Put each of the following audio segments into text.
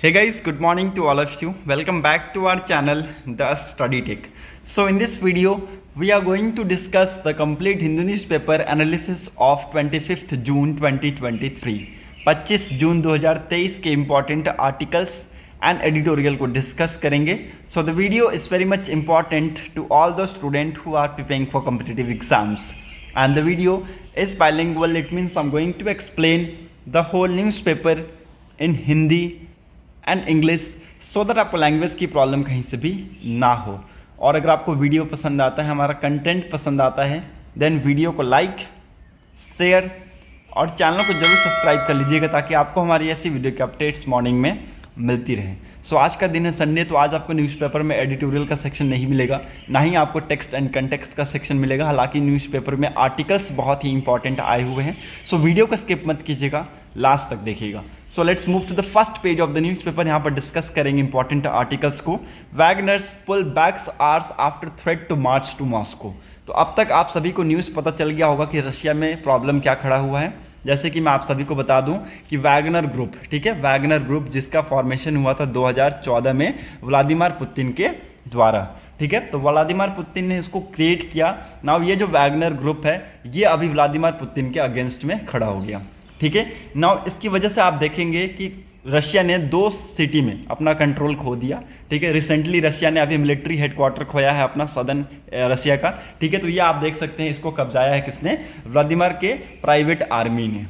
Hey guys, good morning to all of you. Welcome back to our channel, The Study Tech. So in this video, we are going to discuss the complete Hindu newspaper analysis of 25th June 2023. 25 जून 2023 के important articles and editorial को discuss करेंगे. So the video is very much important to all those students who are preparing for competitive exams. And the video is bilingual. It means I'm going to explain the whole newspaper in Hindi and English so that आपको language की problem कहीं से भी ना हो. और अगर आपको वीडियो पसंद आता है, हमारा कंटेंट पसंद आता है, देन वीडियो को लाइक, शेयर और चैनल को जरूर सब्सक्राइब कर लीजिएगा ताकि आपको हमारी ऐसी वीडियो के अपडेट्स मॉर्निंग में मिलती रहे. सो आज का दिन है संडे, तो आज आपको न्यूज़पेपर में एडिटोरियल का सेक्शन नहीं मिलेगा, ना ही आपको टेक्स्ट एंड कंटेक्स्ट का सेक्शन मिलेगा. हालांकि न्यूज़पेपर में आर्टिकल्स बहुत ही इंपॉर्टेंट आए हुए हैं. सो वीडियो को स्किप मत कीजिएगा, लास्ट तक देखिएगा. So let's move to the first page of the newspaper. यहाँ पर डिस्कस करेंगे इंपॉर्टेंट आर्टिकल्स को. Wagner's pull backs hours after threat to march to Moscow. तो अब तक आप सभी को न्यूज़ पता चल गया होगा कि रशिया में प्रॉब्लम क्या खड़ा हुआ है. जैसे कि मैं आप सभी को बता दूं कि वैगनर ग्रुप, ठीक है, वैगनर ग्रुप जिसका फॉर्मेशन हुआ था 2014 में व्लादिमीर पुतिन के द्वारा, ठीक है. तो व्लादिमीर पुतिन ने इसको क्रिएट किया. नाउ ये जो वैगनर ग्रुप है ये अभी व्लादिमीर पुतिन के अगेंस्ट में खड़ा हो गया, ठीक है. नाउ इसकी वजह से आप देखेंगे कि रशिया ने 2 सिटी में अपना कंट्रोल खो दिया, ठीक है. रिसेंटली रशिया ने अभी मिलिट्री हेडक्वार्टर खोया है अपना सदर्न रशिया का, ठीक है. तो ये आप देख सकते हैं, इसको कब्जाया है किसने? व्लादिमीर के प्राइवेट आर्मी ने.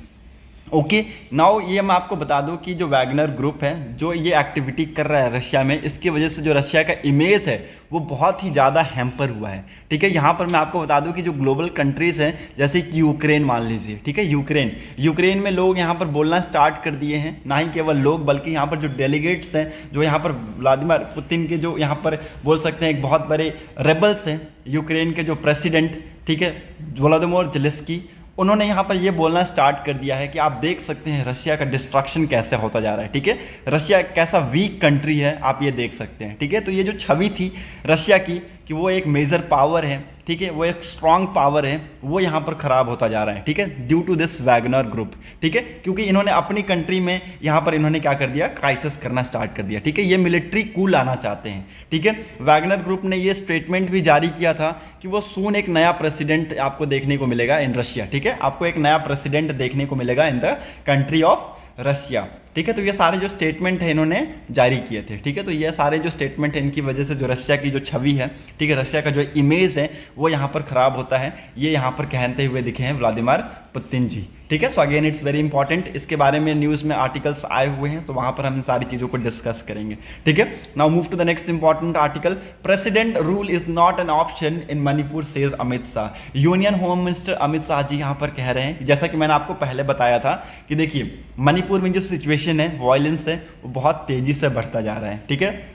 ओके, नाउ ये मैं आपको बता दूं कि जो वैगनर ग्रुप है जो ये एक्टिविटी कर रहा है रशिया में, इसकी वजह से जो रशिया का इमेज है वो बहुत ही ज़्यादा हैम्पर हुआ है, ठीक है. यहाँ पर मैं आपको बता दूं कि जो ग्लोबल कंट्रीज़ हैं जैसे कि यूक्रेन मान लीजिए, ठीक है, यूक्रेन में लोग यहाँ पर बोलना स्टार्ट कर दिए हैं. ना ही केवल लोग बल्कि यहाँ पर जो डेलीगेट्स हैं, जो यहाँ पर व्लादिमीर पुतिन के जो यहाँ पर बोल सकते हैं एक बहुत बड़े रेबल्स हैं, यूक्रेन के जो प्रेसिडेंट, ठीक है, वोलोदिमीर ज़ेलेंस्की, उन्होंने यहाँ पर ये बोलना स्टार्ट कर दिया है कि आप देख सकते हैं रशिया का डिस्ट्रक्शन कैसे होता जा रहा है, ठीक है. रशिया कैसा वीक कंट्री है आप ये देख सकते हैं, ठीक है. तो ये जो छवि थी रशिया की कि वो एक मेजर पावर है, ठीक है, वो एक स्ट्रांग पावर है, वो यहाँ पर ख़राब होता जा रहा है, ठीक है, due to this Wagner group, ठीक है. क्योंकि इन्होंने अपनी कंट्री में यहाँ पर इन्होंने क्या कर दिया, क्राइसिस करना स्टार्ट कर दिया, ठीक है. ये मिलिट्री कू लाना चाहते हैं, ठीक है. वैगनर ग्रुप ने ये स्टेटमेंट भी जारी किया था कि वो सून एक नया प्रेसिडेंट आपको देखने को मिलेगा इन रशिया, ठीक है. आपको एक नया प्रेसिडेंट देखने को मिलेगा in the country of Russia, ठीक है. तो ये सारे जो स्टेटमेंट है इन्होंने जारी किए थे, ठीक है. तो ये सारे जो स्टेटमेंट है इनकी वजह से जो रशिया की जो छवि है, ठीक है, रशिया का जो इमेज है वो यहाँ पर ख़राब होता है. ये यहाँ पर कहते हुए दिखे हैं व्लादिमीर पुतिन जी, ठीक है. So again it's very important. इसके बारे में न्यूज़ में आर्टिकल्स आए हुए हैं, तो वहाँ पर हम इन सारी चीज़ों को डिस्कस करेंगे, ठीक है. Now move to the next important article. President rule is not an option in Manipur says Amit Shah. Union home minister Amit Shah ji यहाँ पर कह रहे हैं, जैसा कि मैंने आपको पहले बताया था कि देखिए मणिपुर में जो सिचुएशन है, वायलेंस है, वो बहुत तेज़ी से बढ़ता जा रहा है, ठीक है.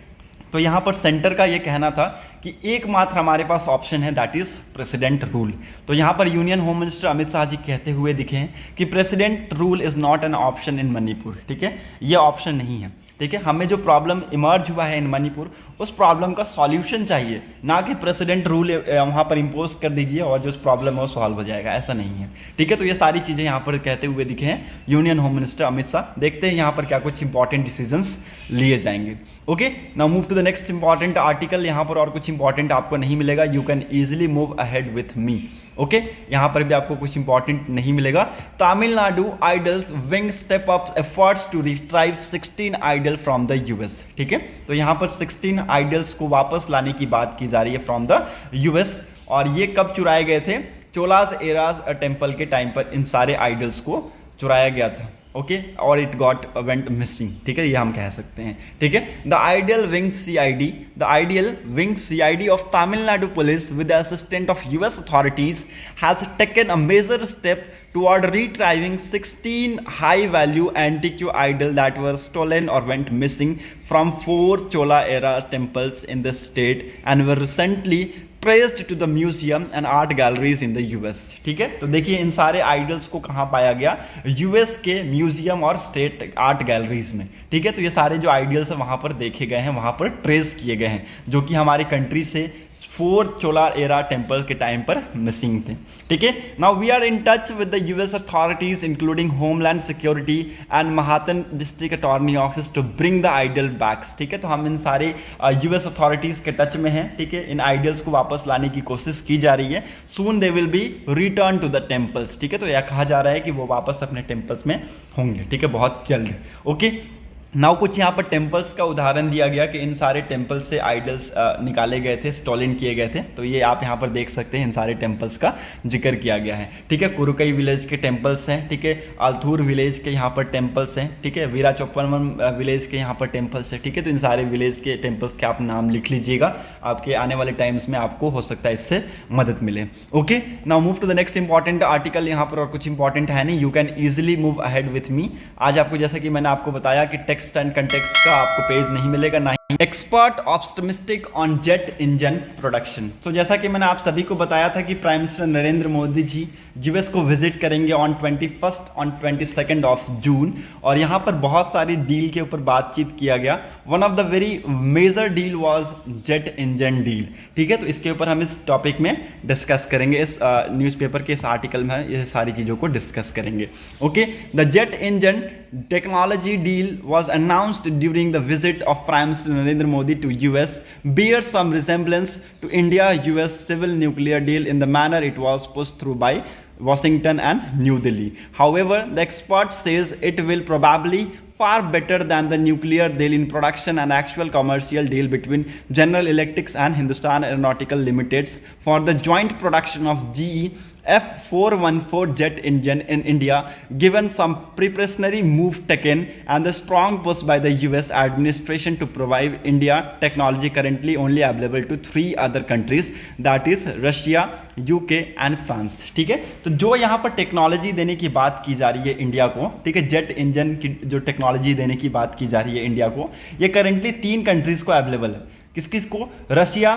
तो यहाँ पर सेंटर का ये कहना था कि एकमात्र हमारे पास ऑप्शन है, दैट इज़ प्रेसिडेंट रूल. तो यहाँ पर union home minister Amit Shah ji कहते हुए दिखे हैं कि president rule is not an option in Manipur, ठीक है. ये ऑप्शन नहीं है, ठीक है. हमें जो प्रॉब्लम इमर्ज हुआ है इन मणिपुर, उस प्रॉब्लम का सॉल्यूशन चाहिए, ना कि प्रेसिडेंट रूल वहाँ पर इम्पोज कर दीजिए और जो प्रॉब्लम है वो सॉल्व हो जाएगा, ऐसा नहीं है, ठीक है. तो ये सारी चीज़ें यहाँ पर कहते हुए दिखे हैं union home minister Amit Shah. देखते हैं यहाँ पर क्या कुछ इंपॉर्टेंट डिसीजंस लिए जाएंगे. Okay, now move to the next important article. यहाँ पर और कुछ इंपॉर्टेंट आपको नहीं मिलेगा. You can easily move ahead with me. Okay, यहाँ पर भी आपको कुछ इंपॉर्टेंट नहीं मिलेगा. Tamil Nadu idols wing step up efforts to retrieve 16 idol from the US, ठीक है. तो यहाँ पर 16 आइडल्स को वापस लाने की बात की जा रही है फ्रॉम द यूएस. और ये कब चुराए गए थे? चोलास एराज टेम्पल के टाइम पर इन सारे आइडल्स को चुराया गया था, ओके. और इट गॉट वेंट मिसिंग, ठीक है, ये हम कह सकते हैं, ठीक है. The ideal wing CID of Tamil Nadu police with the assistant of US authorities has taken a major step toward retrieving 16 high-value antique idols that were stolen or went missing from 4 Chola-era temples in the state and were recently traced to the museum and art galleries in the US, ठीक है. तो देखिए इन सारे idols को कहाँ पाया गया? US के म्यूजियम और स्टेट आर्ट गैलरीज में, ठीक है. तो ये सारे जो आइडल्स हैं वहाँ पर देखे गए हैं, वहाँ पर ट्रेस किए गए हैं, जो कि हमारी कंट्री से 4 चोला एरा टेम्पल के टाइम पर मिसिंग थे। ठीक है, now we are in touch with the US authorities including homeland security and Manhattan district attorney office to bring the idol backs. ठीक है, तो हम इन सारे यूएस अथॉरिटीज के टच में हैं। ठीक है, इन आइडल्स को वापस लाने की कोशिश की जा रही है। Soon they will be return to the temples. ठीक है, तो यह कहा जा रहा है कि वो वापस अपने टेम्पल्स में होंगे। ठीक है, बहुत जल्द। ओके, नाउ कुछ यहाँ पर टेम्पल्स का उदाहरण दिया गया कि इन सारे टेम्पल्स से आइडल्स निकाले गए थे, स्टोलन किए गए थे। तो ये आप यहाँ पर देख सकते हैं, इन सारे टेम्पल्स का जिक्र किया गया है। ठीक है, कुरुकई विलेज के टेम्पल्स हैं। ठीक है, आलथूर विलेज के यहाँ पर टेम्पल्स हैं। ठीक है, वीरा चौप्पन विलेज के यहाँ पर टेम्पल्स हैं। ठीक है, तो इन सारे विलेज के टेम्पल्स के आप नाम लिख लीजिएगा, आपके आने वाले टाइम्स में आपको हो सकता है इससे मदद मिले। Okay, now move to the next important article. यहाँ पर और कुछ इंपॉर्टेंट है नहीं, you can easily move ahead with me. आज आपको जैसा कि मैंने आपको बताया कि टेक्स्ट एंड कंटेक्स्ट का आपको पेज नहीं मिलेगा, ना ही expert optimistic on jet engine production. तो जैसा कि मैंने आप सभी को बताया था कि prime minister Narendra Modi ji US को विजिट करेंगे ऑन 21 ऑन 22 ऑफ जून, और यहाँ पर बहुत सारी डील के ऊपर बातचीत किया गया। One of the very major deal was jet engine deal. ठीक है, तो इसके ऊपर हम इस टॉपिक में डिस्कस करेंगे, इस न्यूज़पेपर के इस आर्टिकल में ये सारी चीज़ों को डिस्कस करेंगे। Okay, the jet engine technology deal was announced during the visit of Prime Minister Narendra Modi to US, bears some resemblance to India-US civil nuclear deal in the manner it was pushed through by Washington and New Delhi. However, the expert says it will probably far better than the nuclear deal in production and actual commercial deal between General Electric and Hindustan Aeronautical Limited for the joint production of GE F414 jet engine in India, given some precautionary move taken and the strong push by the US administration to provide India technology currently only available to 3 other countries, that is Russia, UK and France. ठीक है, तो जो यहाँ पर technology देने की बात की जा रही है इंडिया को, ठीक है, जेट इंजन की जो टेक्नोलॉजी देने की बात की जा रही है इंडिया को, ये करेंटली 3 कंट्रीज को अवेलेबल है। किस किस को? रशिया,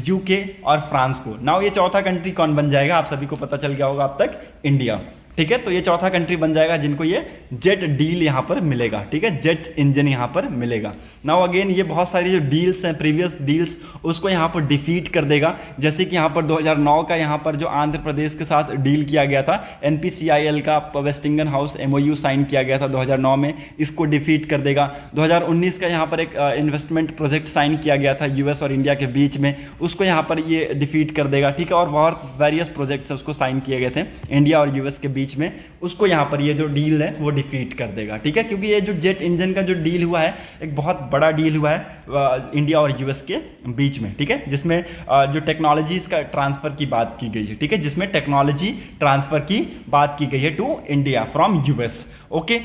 यूके और फ्रांस को। नाउ ये चौथा कंट्री कौन बन जाएगा? आप सभी को पता चल गया होगा अब तक, इंडिया। ठीक है, तो ये चौथा कंट्री बन जाएगा जिनको ये जेट डील यहाँ पर मिलेगा। ठीक है, जेट इंजन यहाँ पर मिलेगा। नाउ अगेन ये बहुत सारी जो डील्स हैं, प्रीवियस डील्स, उसको यहाँ पर डिफीट कर देगा। जैसे कि यहाँ पर 2009 का यहाँ पर जो आंध्र प्रदेश के साथ डील किया गया था, NPCIL का वेस्टिंगन हाउस MOU साइन किया गया था 2009 में, इसको डिफीट कर देगा। 2019 का यहाँ पर एक इन्वेस्टमेंट प्रोजेक्ट साइन किया गया था US और इंडिया के बीच में, उसको यहाँ पर ये डिफीट कर देगा। ठीक है, और बहुत वेरियस प्रोजेक्ट्स उसको साइन किए गए थे इंडिया और US के बीच में, उसको यहाँ पर ये जो डील है वो डिफीट कर देगा। ठीक है, क्योंकि ये जो जेट इंजन का जो डील हुआ है एक बहुत बड़ा डील हुआ है इंडिया और US के बीच में। ठीक है, जिसमें जो टेक्नोलॉजीज का ट्रांसफर की बात की गई है। ठीक है, जिसमें टेक्नोलॉजी ट्रांसफर की बात की गई है to India from US। Okay,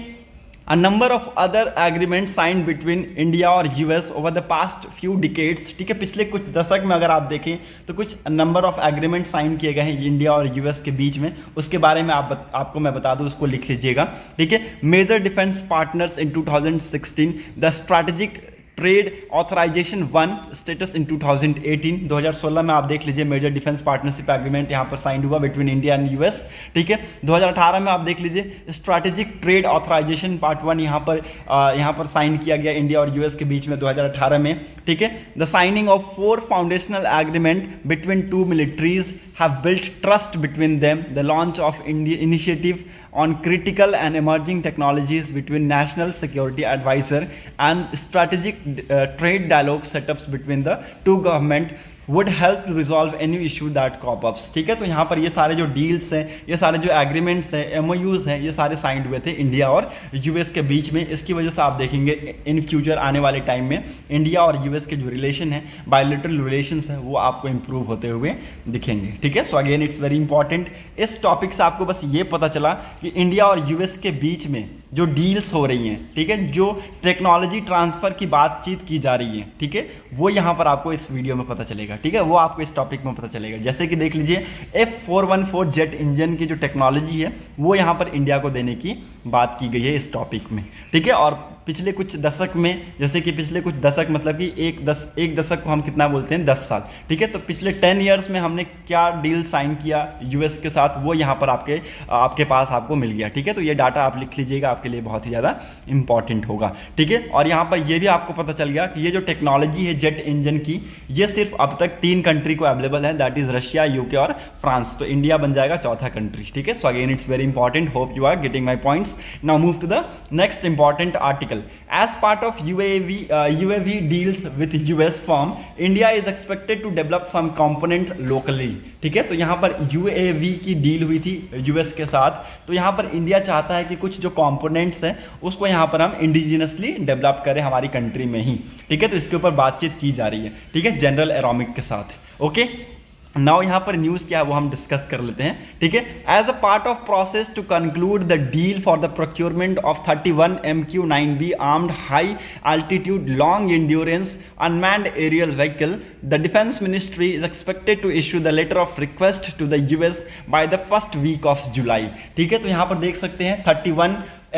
A number of other agreements signed between India और US over the past few decades। ठीक है, पिछले कुछ दशक में अगर आप देखें तो कुछ नंबर ऑफ एग्रीमेंट साइन किए गए हैं इंडिया और US के बीच में, उसके बारे में आपको मैं बता दूं, उसको लिख लीजिएगा। ठीक है, major defence partners in 2016, the strategic trade authorisation 1 status in 2018। 2016 में आप देख लीजिए मेजर डिफेंस पार्टनरशिप एग्रीमेंट यहाँ पर साइन हुआ बिटवीन इंडिया एंड US। ठीक है, 2018 में आप देख लीजिए स्ट्रैटेजिक ट्रेड ऑथराइजेशन पार्ट 1 यहाँ पर साइन किया गया इंडिया और US के बीच में 2018 में। ठीक है, the signing off 4 foundational agreement between 2 militaries have built trust between them, the launch of initiative on critical and emerging technologies between National Security Advisor and strategic trade dialogue setups between the 2 government would help to resolve any issue that crop ups। ठीक है, तो यहाँ पर ये सारे जो deals हैं, ये सारे जो एग्रीमेंट्स हैं, MOUs हैं, ये सारे साइंड हुए थे इंडिया और US के बीच में। इसकी वजह से आप देखेंगे इन फ्यूचर आने वाले टाइम में इंडिया और US के जो रिलेशन है, बायलैटरल रिलेशंस हैं, वो आपको इंप्रूव होते हुए दिखेंगे। ठीक है, so again it's very important. इस टॉपिक से आपको बस ये पता चला कि इंडिया और US के बीच में जो डील्स हो रही हैं, ठीक है, जो टेक्नोलॉजी ट्रांसफ़र की बातचीत की जा रही है, ठीक है, वो यहाँ पर आपको इस वीडियो में पता चलेगा। ठीक है, वो आपको इस टॉपिक में पता चलेगा। जैसे कि देख लीजिए F414 जेट इंजन की जो टेक्नोलॉजी है वो यहाँ पर इंडिया को देने की बात की गई है इस टॉपिक में। ठीक है, और पिछले कुछ दशक में, जैसे कि पिछले कुछ दशक मतलब कि एक दशक को हम कितना बोलते हैं 10 साल, ठीक है। तो पिछले 10 ईयर्स में हमने क्या डील साइन किया यूएस के साथ, वो यहाँ पर आपके पास आपको मिल गया, ठीक है। तो ये डाटा आप लिख लीजिएगा, आपके लिए बहुत ही ज़्यादा इंपॉर्टेंट होगा, ठीक है। और यहाँ पर ये भी आपको पता चल गया कि ये जो टेक्नोलॉजी है जेट इंजन की, ये सिर्फ अब तक 3 कंट्री को अवेलेबल है, दैट इज रशिया, यूके और फ्रांस। तो इंडिया बन जाएगा चौथा कंट्री, ठीक है। So again it's very important, hope you are getting my points. Now move to the next important article. As part of UAV deals with US firm, India is expected to develop some component locally, ठीक है। तो यहाँ पर UAV की deal हुई थी US के साथ, तो यहाँ पर इंडिया चाहता है कि कुछ जो कंपोनेंट्स हैं उसको यहाँ पर हम इंडिजिनसली डेवलप करें हमारी कंट्री में ही, ठीक है। तो इसके ऊपर बातचीत की जा रही है, ठीक है, जनरल एरोमिक के साथ, ओके। नाउ यहाँ पर न्यूज़ क्या है वो हम डिस्कस कर लेते हैं, ठीक है। As a part of process to conclude the deal for the procurement of 31 MQ-9B armed high altitude long endurance unmanned aerial vehicle, the defence ministry is expected to issue the letter of request to the US by the first week of July, ठीक है। तो यहाँ पर देख सकते हैं 31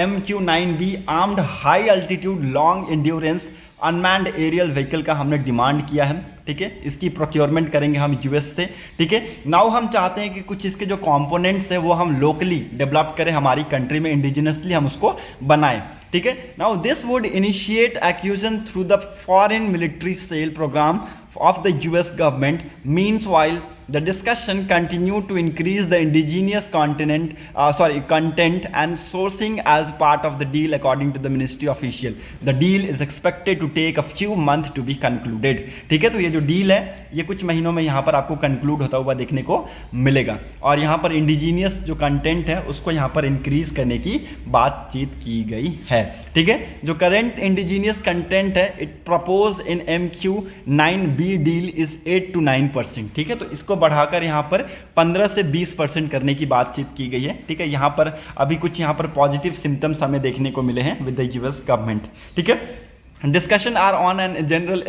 MQ-9B armed high altitude long endurance unmanned aerial vehicle का हमने डिमांड किया है, ठीक है। इसकी प्रोक्योरमेंट करेंगे हम यूएस से, ठीक है। नाउ हम चाहते हैं कि कुछ इसके जो कंपोनेंट्स है वो हम लोकली डेवलप करें हमारी कंट्री में, इंडिजिनसली हम उसको बनाएं, ठीक है। Now this would initiate acquisition through the foreign military sale programme of the US government. Meanwhile, the discussion continue to increase the indigenous content and sourcing as part of the deal, according to the ministry official. The deal is expected to take a few months to be concluded. ठीक है, तो ये जो deal है ये कुछ महीनों में यहाँ पर आपको कंक्लूड होता हुआ देखने को मिलेगा, और यहाँ पर इंडिजीनियस जो कंटेंट है उसको यहाँ पर इंक्रीज करने की बातचीत की गई है, ठीक है। जो करेंट इंडिजीनियस कंटेंट है it propose in MQ-9B deal is 8 to 9%, ठीक है। तो इसको बढ़ाकर यहाँ पर 15 से 20% करने की बातचीत की गई है, ठीक है। यहाँ पर अभी कुछ यहाँ पर पॉजिटिव सिम्टम्स हमें देखने को मिले हैं विद द US गवर्नमेंट, ठीक है। Discussion are on and general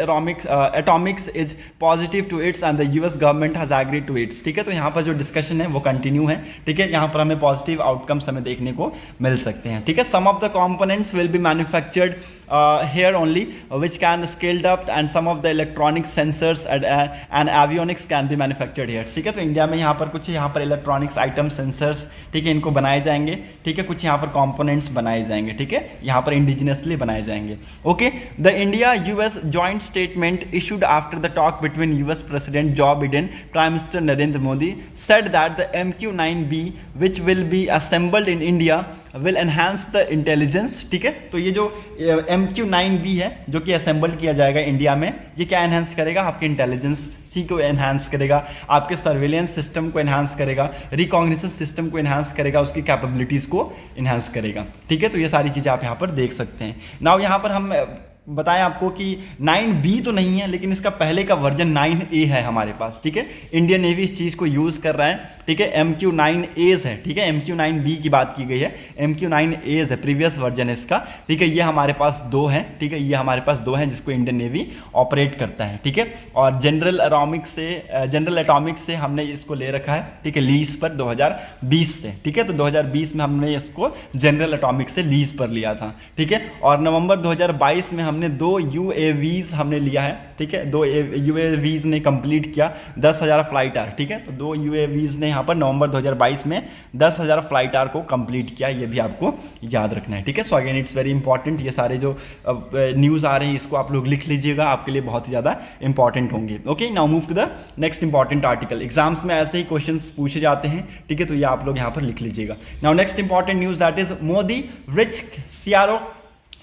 atomics is positive to its and the US government has agreed to its, ठीक है। तो यहाँ पर जो डिस्कशन है वो कंटिन्यू है, ठीक है। यहाँ पर हमें पॉजिटिव आउटकम्स हमें देखने को मिल सकते हैं, ठीक है। Some of the components will be manufactured here only which can scaled up and some of the electronic sensors and avionics can be manufactured here, ठीक है। तो इंडिया में यहाँ पर कुछ यहाँ पर इलेक्ट्रॉनिक्स आइटम सेंसर्स, ठीक है, इनको बनाए जाएंगे, ठीक है। कुछ यहाँ पर कंपोनेंट्स बनाए जाएंगे, ठीक है, यहाँ पर इंडिजिनसली बनाए जाएंगे, okay. The India-US joint statement issued after the talk between US President Joe Biden, Prime Minister Narendra Modi said that the MQ-9B which will be assembled in India will enhance the intelligence, ठीक है। तो ये जो MQ-9B है जो कि assemble किया जाएगा इंडिया में, ये क्या एनहांस करेगा, आपके इंटेलिजेंस को एनहांस करेगा, आपके सर्वेलेंस सिस्टम को एनहांस करेगा, रिकॉग्निशन सिस्टम को एनहांस करेगा, उसकी कैपेबिलिटीज़ को एनहांस करेगा, ठीक है। तो ये सारी चीज़ें आप यहाँ पर देख सकते हैं। नाउ यहाँ पर हम बताएं आपको कि 9B तो नहीं है, लेकिन इसका पहले का वर्जन 9A है हमारे पास, ठीक है। इंडियन नेवी इस चीज़ को यूज़ कर रहा है, ठीक है। MQ-9As है, ठीक है। MQ-9B की बात की गई है, MQ-9As है प्रीवियस वर्जन इसका, ठीक है। ये हमारे पास 2 हैं, ठीक है, ये हमारे पास 2 हैं जिसको इंडियन नेवी ऑपरेट करता है, ठीक है। और जनरल एटॉमिक्स से हमने इसको ले रखा है, ठीक है, लीज पर 2020 से, ठीक है। तो 2020 में हमने इसको जनरल एटॉमिक्स से लीज पर लिया था, ठीक है। और नवंबर 2022 में हमने 2 UAVs हमने लिया है, ठीक है। 2 UAVs ने कंप्लीट किया 10,000 फ्लाइट आवर, ठीक है। तो 2 UAVs ने यहाँ पर नवंबर 2022 में 10,000 फ्लाइट आवर को कंप्लीट किया, ये भी आपको याद रखना है, ठीक है। So again it's very important, ये सारे जो न्यूज़ आ रहे हैं इसको आप लोग लिख लीजिएगा, आपके लिए बहुत ही ज़्यादा इंपॉर्टेंट होंगे, okay. Now move to the next important article. Exams में ऐसे ही क्वेश्चन पूछे जाते हैं, ठीक है, तो ये आप लोग यहाँ पर लिख लीजिएगा। Now next important news that is Modi reach CRO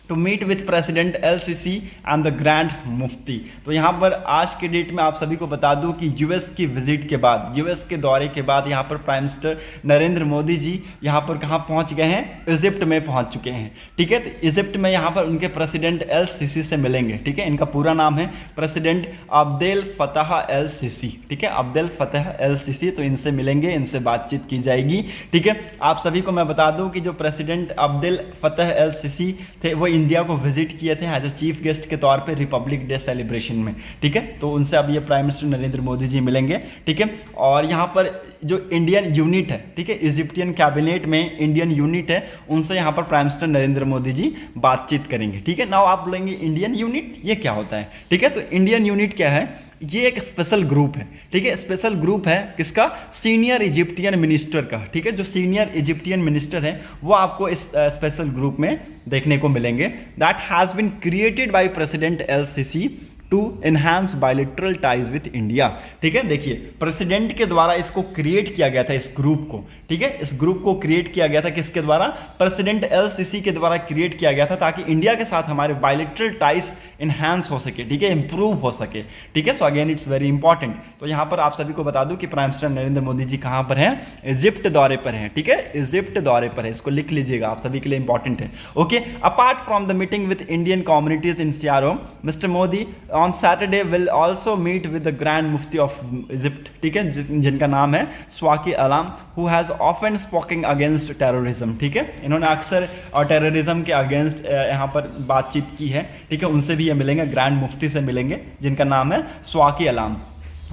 to meet with president LCC and the grand mufti. तो यहाँ पर आज के डेट में आप सभी को बता दूँ कि US की विजिट के बाद, US के दौरे के बाद यहाँ पर प्राइम मिनिस्टर नरेंद्र मोदी जी यहाँ पर कहाँ पहुँच गए हैं, इजिप्ट में पहुँच चुके हैं, ठीक है। तो इजिप्ट में यहाँ पर उनके प्रेसिडेंट LCC से मिलेंगे, ठीक है। इनका पूरा नाम है प्रेसिडेंट अब्देल फतह LCC, ठीक है, अब्देल फतह LCC। तो इनसे मिलेंगे, इनसे बातचीत की जाएगी, ठीक है। आप सभी को मैं बता दूँ कि जो प्रेसिडेंट अब्देल फतह LCC थे वो इंडिया को विजिट किए थे एज ए चीफ गेस्ट के तौर पे रिपब्लिक डे सेलिब्रेशन में, ठीक है। तो उनसे अब ये प्राइम मिनिस्टर नरेंद्र मोदी जी मिलेंगे, ठीक है। और यहाँ पर जो इंडियन यूनिट है, ठीक है, इजिप्टियन कैबिनेट में इंडियन यूनिट है, उनसे यहाँ पर प्राइम मिनिस्टर नरेंद्र मोदी जी बातचीत करेंगे, ठीक है। नाउ आप बोलेंगे इंडियन यूनिट ये क्या होता है, ठीक है। तो इंडियन यूनिट क्या है, ये एक स्पेशल ग्रुप है, ठीक है। स्पेशल ग्रुप है किसका, सीनियर इजिप्टियन मिनिस्टर का, ठीक है। जो सीनियर इजिप्टियन मिनिस्टर है वो आपको इस स्पेशल ग्रुप में देखने को मिलेंगे। That has been created by president El-Sisi to enhance bilateral ties with India, ठीक है। देखिए प्रेसिडेंट के द्वारा इसको क्रिएट किया गया था, इस ग्रुप को, ठीक है। इस ग्रुप को क्रिएट किया गया था किसके द्वारा, प्रेसिडेंट एल-सीसी के द्वारा क्रिएट किया गया था, ताकि इंडिया के साथ हमारे बायलैटरल टाइज इनहांस हो सके, ठीक है, इंप्रूव हो सके, ठीक है। So again it's very important. तो यहाँ पर आप सभी को बता दूं कि प्राइम मिनिस्टर नरेंद्र मोदी जी कहाँ पर हैं, इजिप्ट दौरे पर हैं, ठीक है, इजिप्ट दौरे पर है, इसको लिख लीजिएगा, आप सभी के लिए इंपॉर्टेंट है। Okay, apart from the meeting with Indian communities in Cairo, mister Modi on Saturday will also meet with the grand mufti of Egypt, ठीक है, जिनका नाम है Shawki Allam, who has often speaking against terrorism, ठीक है। इन्होंने अक्सर टेररिज्म के अगेंस्ट यहाँ पर बातचीत की है, ठीक है। उनसे भी ये मिलेंगे, ग्रैंड मुफ्ती से मिलेंगे जिनका नाम है Shawki alarm.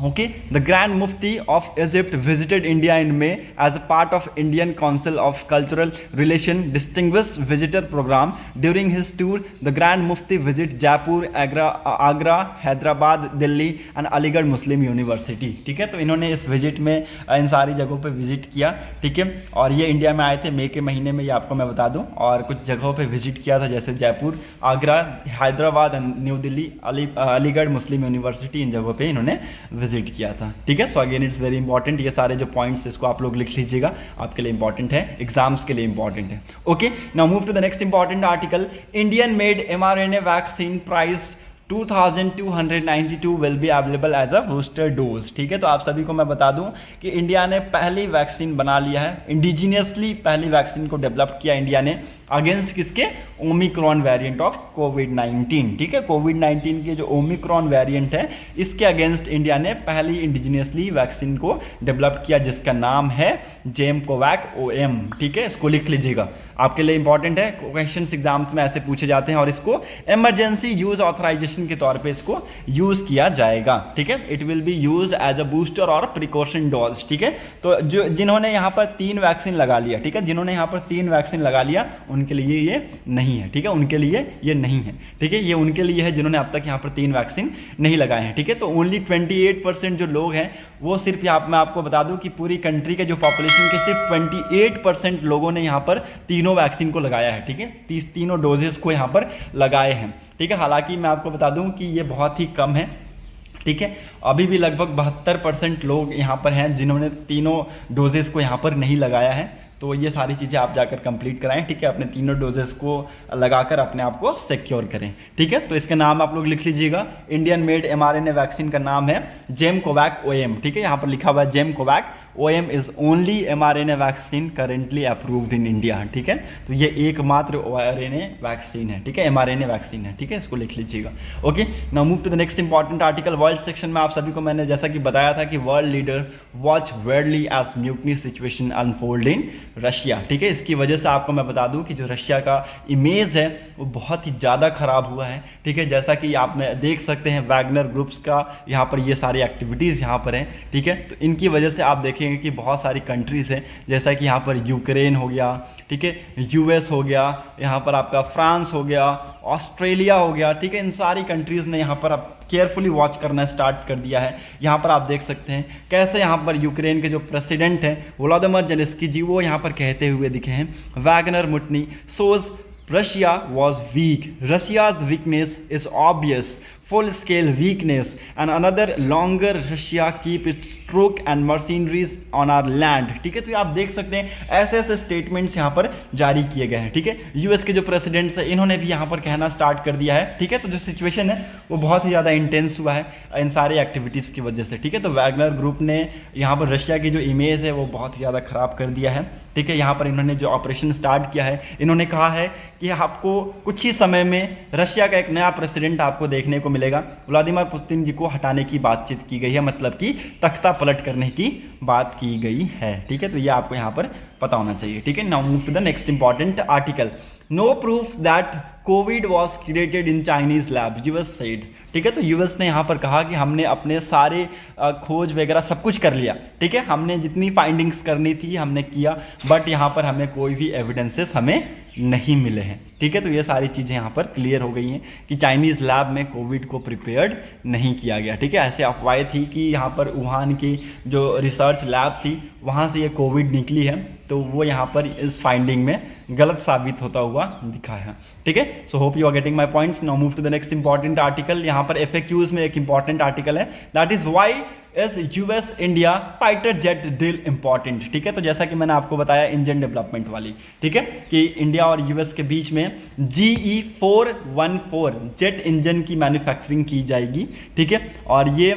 Okay, the Grand Mufti of Egypt visited India in May as a part of Indian Council of Cultural Relation Distinguished Visitor Program. During his tour, the Grand Mufti visited Jaipur, Agra, Hyderabad, Delhi and Aligarh Muslim University. ठीक है, तो इन्होंने इस visit में इन सारी जगहों पे visit किया, ठीक है। और ये इंडिया में आए थे मई के महीने में, ये आपको मैं बता दूं, और कुछ जगहों पे विजिट किया था जैसे Jaipur, Agra, Hyderabad and New Delhi, Aligarh Muslim University, इन जगहों पे इन्होंने विजिट किया था, ठीक है। So again it's very important, ये सारे जो पॉइंट्स इसको आप लोग लिख लीजिएगा, आपके लिए इंपॉर्टेंट है, एग्जाम्स के लिए इंपॉर्टेंट है। Okay, now move to the next important article. Indian made mRNA vaccine price 2292 will be available as a booster dose, ठीक है। तो आप सभी को मैं बता दूं कि इंडिया ने पहली वैक्सीन बना लिया है, इंडिजीनियसली पहली वैक्सीन को डेवलप किया इंडिया ने, अगेंस्ट किसके, ओमिक्रॉन वेरिएंट ऑफ कोविड-19, ठीक है। कोविड-19 के जो ओमिक्रॉन वेरिएंट है इसके अगेंस्ट इंडिया ने पहली इंडिजीनियसली वैक्सीन को डेवलप किया, जिसका नाम है जेमकोवैक OM, ठीक है। इसको लिख लीजिएगा, आपके लिए इंपॉर्टेंट है, क्वेश्चंस एग्जाम्स में ऐसे पूछे जाते हैं, और इसको इमरजेंसी यूज ऑथराइजेशन के तौर पे इसको यूज किया जाएगा, ठीक है। It will be use as a booster और प्रिकॉशन डोज, ठीक है। तो जो जिन्होंने यहाँ पर 3 वैक्सीन लगा लिया, ठीक है, जिन्होंने यहाँ पर 3 वैक्सीन लगा लिया उनके लिए ये नहीं है, ठीक है, उनके लिए ये नहीं है, ठीक है। ये उनके लिए है जिन्होंने अब तक यहाँ पर 3 वैक्सीन नहीं लगाए हैं, ठीक है। तो ओनली 28% जो लोग हैं वो सिर्फ यहाँ मैं आपको बता दूं कि पूरी कंट्री के जो पॉपुलेशन के सिर्फ 28% लोगों ने यहाँ पर तीनों वैक्सीन को लगाया है, ठीक है, तीनों डोजेस को यहाँ पर लगाए हैं, ठीक है। हालांकि मैं आपको बता दूं कि ये बहुत ही कम है, ठीक है। अभी भी लगभग 72% लोग यहाँ पर हैं जिन्होंने तीनों डोजेस को यहाँ पर नहीं लगाया है। तो ये सारी चीज़ें आप जाकर कंप्लीट कराएं, ठीक है, अपने तीनों डोजेस को लगाकर अपने आप को सिक्योर करें, ठीक है। तो इसका नाम आप लोग लिख लीजिएगा, इंडियन मेड mRNA वैक्सीन का नाम है जेमकोवैक OM, ठीक है। यहाँ पर लिखा हुआ है जेमकोवैक OM is only mRNA vaccine currently approved in India, ठीक है। तो ये एकमात्र RNA वैक्सीन है, ठीक है, mRNA वैक्सीन है, ठीक है, इसको लिख लीजिएगा। Okay, now move to the next important article. World section में आप सभी को मैंने जैसा कि बताया था कि world leader watch warily as mutiny situation unfold in Russia, ठीक है। इसकी वजह से आपको मैं बता दूं कि जो रशिया का इमेज है वो बहुत ही ज़्यादा खराब हुआ है, ठीक है। जैसा कि आप देख सकते हैं वैगनर ग्रुप्स का यहाँ पर ये सारी एक्टिविटीज़ यहाँ पर हैं, ठीक है। तो इनकी वजह से आप देखेंगे कि बहुत सारी कंट्रीज़ हैं, जैसा कि यहाँ पर यूक्रेन हो गया, ठीक है, US हो गया, यहाँ पर आपका फ्रांस हो गया, ऑस्ट्रेलिया हो गया, ठीक है। इन सारी कंट्रीज़ ने यहाँ पर अब केयरफुली वॉच करना स्टार्ट कर दिया है। यहाँ पर आप देख सकते हैं कैसे यहाँ पर यूक्रेन के जो प्रेसिडेंट हैं वोलोदिमीर जेलेंस्की जी, वो यहाँ पर कहते हुए दिखे हैं, Wagner mutiny shows Russia was weak. Russia's weakness is obvious. Full-scale weakness and another longer Russia keep its troops and mercenaries on our land. ठीक है, तो आप देख सकते हैं ऐसे ऐसे स्टेटमेंट्स यहाँ पर जारी किए गए हैं, ठीक है। US के जो प्रेसिडेंट्स हैं इन्होंने भी यहाँ पर कहना स्टार्ट कर दिया है, ठीक है। तो जो सिचुएशन है वो बहुत ही ज़्यादा इंटेंस हुआ है इन सारी एक्टिविटीज़ की वजह से, ठीक है। तो वैगनर ग्रुप ने यहाँ पर रशिया की जो इमेज है वो बहुत ही ज़्यादा ख़राब कर दिया है, ठीक है। यहाँ पर इन्होंने जो ऑपरेशन स्टार्ट किया है, इन्होंने कहा है कि आपको कुछ ही समय में रशिया का एक नया प्रेसिडेंट आपको देखने को मिलेगा। व्लादिमीर पुतिन जी को हटाने की बातचीत की गई है, मतलब कि तख्ता पलट करने की बात की गई है, ठीक है। तो ये आपको यहाँ पर पता होना चाहिए, ठीक है। Now move to the next important article. No proofs that covid was created in Chinese lab, US said. ठीक है, तो यूएस ने यहाँ पर कहा कि हमने अपने सारे खोज वगैरह सब कुछ कर लिया। ठीक है, हमने जितनी फाइंडिंग्स करनी थी हमने किया, बट यहाँ पर हमें कोई भी एविडेंसेस हमें नहीं मिले हैं। ठीक है, तो ये सारी चीज़ें यहाँ पर क्लियर हो गई हैं कि चाइनीज़ लैब में कोविड को प्रिपेयर्ड नहीं किया गया। ठीक है, ऐसे अफवाहें थी कि यहाँ पर वुहान की जो रिसर्च लैब थी वहाँ से ये कोविड निकली है, तो वो यहाँ पर इस फाइंडिंग में गलत साबित होता हुआ दिखा है। ठीक है, so hope you are getting my points. Now move to the next important article. यहाँ पर FAQs में एक इंपॉर्टेंट आर्टिकल है, that is why is US India fighter jet deal important. ठीक है, तो जैसा कि मैंने आपको बताया इंजन डेवलपमेंट वाली, ठीक है, कि इंडिया और यूएस के बीच में GE414 जेट इंजन की मैन्युफैक्चरिंग की जाएगी। ठीक है, और ये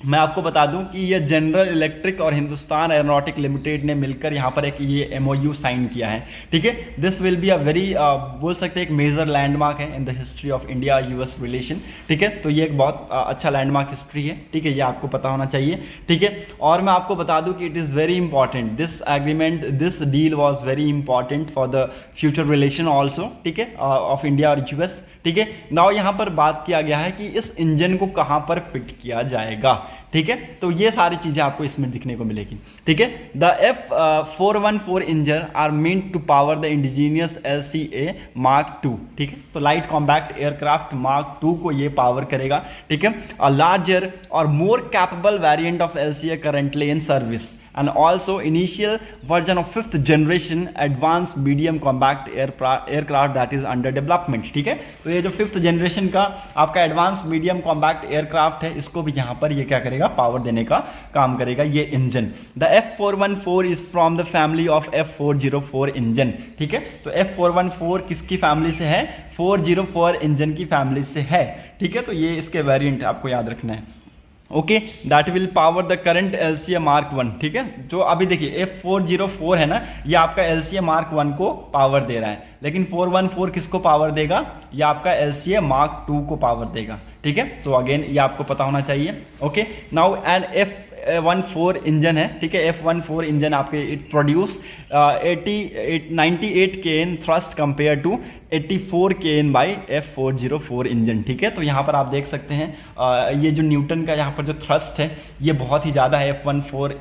मैं आपको बता दूं कि ये जनरल इलेक्ट्रिक और हिंदुस्तान एरोनॉटिक लिमिटेड ने मिलकर यहाँ पर एक ये MOU साइन किया है। ठीक है, this will be a very बोल सकते हैं एक मेजर लैंडमार्क है in the history of India US relation. ठीक है, तो ये एक बहुत अच्छा लैंडमार्क हिस्ट्री है। ठीक है, ये आपको पता होना चाहिए। ठीक है, और मैं आपको बता दूं कि it is very important, this agreement, this deal was very important for the future relation also. ठीक है, ऑफ इंडिया और यूएस। ठीक है, नाउ यहाँ पर बात किया गया है कि इस इंजन को कहाँ पर फिट किया जाएगा। ठीक है, तो ये सारी चीज़ें आपको इसमें दिखने को मिलेगी। ठीक है, the F414 engine are meant to power the indigenous LCA Mark II। ठीक है, तो light compact aircraft Mark II को ये पावर करेगा। ठीक है, अ लार्जर और मोर capable variant of LCA currently in service and also initial version of 5th generation advanced medium compact aircraft that is under development। ठीक है, तो ये जो 5th जनरेशन का आपका एडवांस मीडियम कॉम्पैक्ट एयरक्राफ्ट है, इसको भी यहाँ पर ये क्या करेगा, पावर देने का काम करेगा ये engine. The F414 is from the family of F404 engine. ठीक है, तो F414 किसकी फैमिली से है, 404 इंजन की फैमिली से है। ठीक है, तो ये इसके वेरिएंट आपको याद रखना है। Okay, that will power the current LCA Mark I। ठीक है, जो अभी देखिए F404 है ना, ये आपका LCA Mark I को पावर दे रहा है, लेकिन 414 किसको पावर देगा, ये आपका LCA Mark II को पावर देगा। ठीक है, तो अगेन ये आपको पता होना चाहिए। Okay, now and F14 engine है। ठीक है, F14 इंजन आपके it produce 98 kN thrust compare to 84 kN by F404 engine. ठीक है, तो यहाँ पर आप देख सकते हैं ये जो न्यूटन का यहाँ पर जो थ्रस्ट है ये बहुत ही ज़्यादा है F414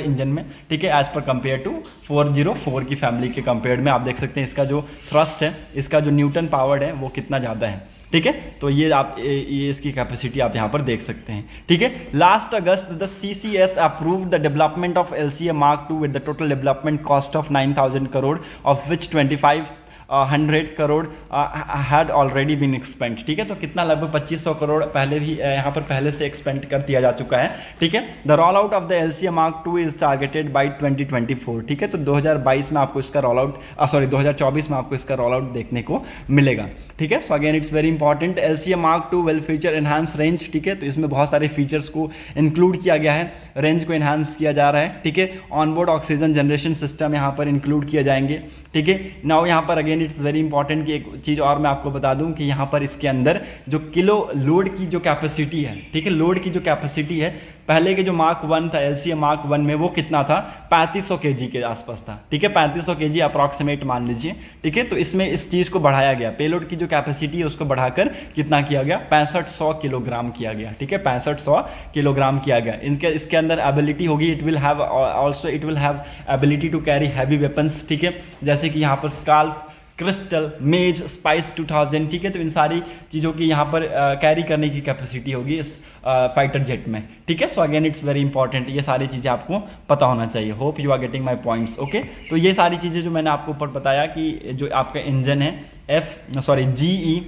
इंजन में। ठीक है, एज पर कंपेयर टू 404 की फैमिली के कंपेयर में आप देख सकते हैं इसका जो थ्रस्ट है, इसका जो न्यूटन पावर्ड है वो कितना ज़्यादा है। ठीक है, तो ये आप ये इसकी कैपेसिटी आप यहाँ पर देख सकते हैं। ठीक है, last August the CCS approved the development of LCA Mark II with the total development cost of 9,000 crore of which 2,500 crore had already been expend. ठीक है, तो कितना लगभग 2,500 करोड़ पहले भी यहाँ पर पहले से एक्सपेंड कर दिया जा चुका है। ठीक है, the roll out of the LCA Mark II is targeted by 2024। ठीक है, तो 2022 में आपको इसका रोल आउट 2024 में आपको इसका रोल आउट देखने को मिलेगा। ठीक है, so again it's very important, LCA Mark II will feature enhance range. ठीक है, तो इसमें बहुत सारे फीचर्स को इंक्लूड किया गया है, रेंज को एनहांस किया जा रहा है। ठीक है, ऑनबोर्ड ऑक्सीजन जनरेशन सिस्टम यहाँ पर इंक्लूड किए जाएंगे। ठीक है, नाउ यहाँ पर अगेन इट्स वेरी इंपॉर्टेंट कि एक चीज़ और मैं आपको बता दूं कि यहाँ पर इसके अंदर जो किलो लोड की जो कैपेसिटी है, ठीक है, लोड की जो कैपेसिटी है, पहले के जो Mark I था LCA Mark I में वो कितना था, 3500 kg के आसपास था। ठीक है, 3500 kg अप्रॉक्सीमेट मान लीजिए। ठीक है, तो इसमें इस चीज़ को बढ़ाया गया, पेलोड की जो कैपेसिटी है उसको बढ़ाकर कितना किया गया, 6500 किलोग्राम किया गया। ठीक है, 6500 किलोग्राम किया गया। इसके अंदर एबिलिटी होगी, it will have ability to carry heavy weapons. ठीक है, जैसे कि यहाँ पर स्काल्प, क्रिस्टल, मेज, स्पाइस 2000। ठीक है, तो इन सारी चीज़ों की यहाँ पर कैरी करने की कैपेसिटी होगी इस फाइटर जेट में। ठीक है, so again it's very important, ये सारी चीज़ें आपको पता होना चाहिए। Hope you are getting my points. Okay, तो ये सारी चीज़ें जो मैंने आपको ऊपर बताया कि जो आपका इंजन है GE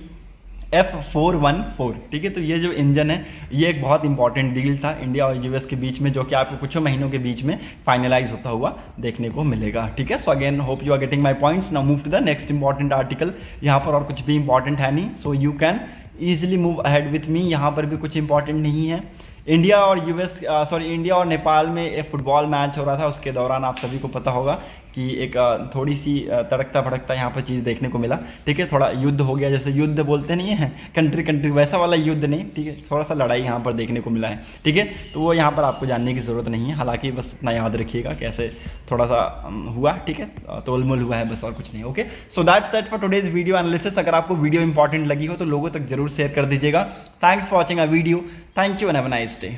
F414। ठीक है, तो ये जो इंजन है ये एक बहुत इंपॉर्टेंट डील था इंडिया और यूएस के बीच में, जो कि आपको कुछ महीनों के बीच में फाइनलाइज होता हुआ देखने को मिलेगा। ठीक है, so again hope you are getting my points. Now move to the next important article. यहाँ पर और कुछ भी इंपॉर्टेंट है नहीं, so you can easily move ahead with me. यहाँ पर भी कुछ इंपॉर्टेंट नहीं है। इंडिया और नेपाल में एक फुटबॉल मैच हो रहा था, उसके दौरान आप सभी को पता होगा कि एक थोड़ी सी तड़कता भड़कता यहाँ पर चीज़ देखने को मिला, ठीक है। थोड़ा युद्ध हो गया, जैसे युद्ध बोलते नहीं है कंट्री कंट्री, वैसा वाला युद्ध नहीं, ठीक है। थोड़ा सा लड़ाई यहाँ पर देखने को मिला है, ठीक है। तो वो यहाँ पर आपको जानने की ज़रूरत नहीं है, हालांकि बस इतना याद रखिएगा कैसे थोड़ा सा हुआ, ठीक है, तोलमोल हुआ है, बस और कुछ नहीं। Okay, so that's set for today's video analysis. अगर आपको वीडियो इंपॉर्टेंट लगी हो तो लोगों तक जरूर शेयर कर दीजिएगा। Thanks for watching a video, thank you and have a nice day.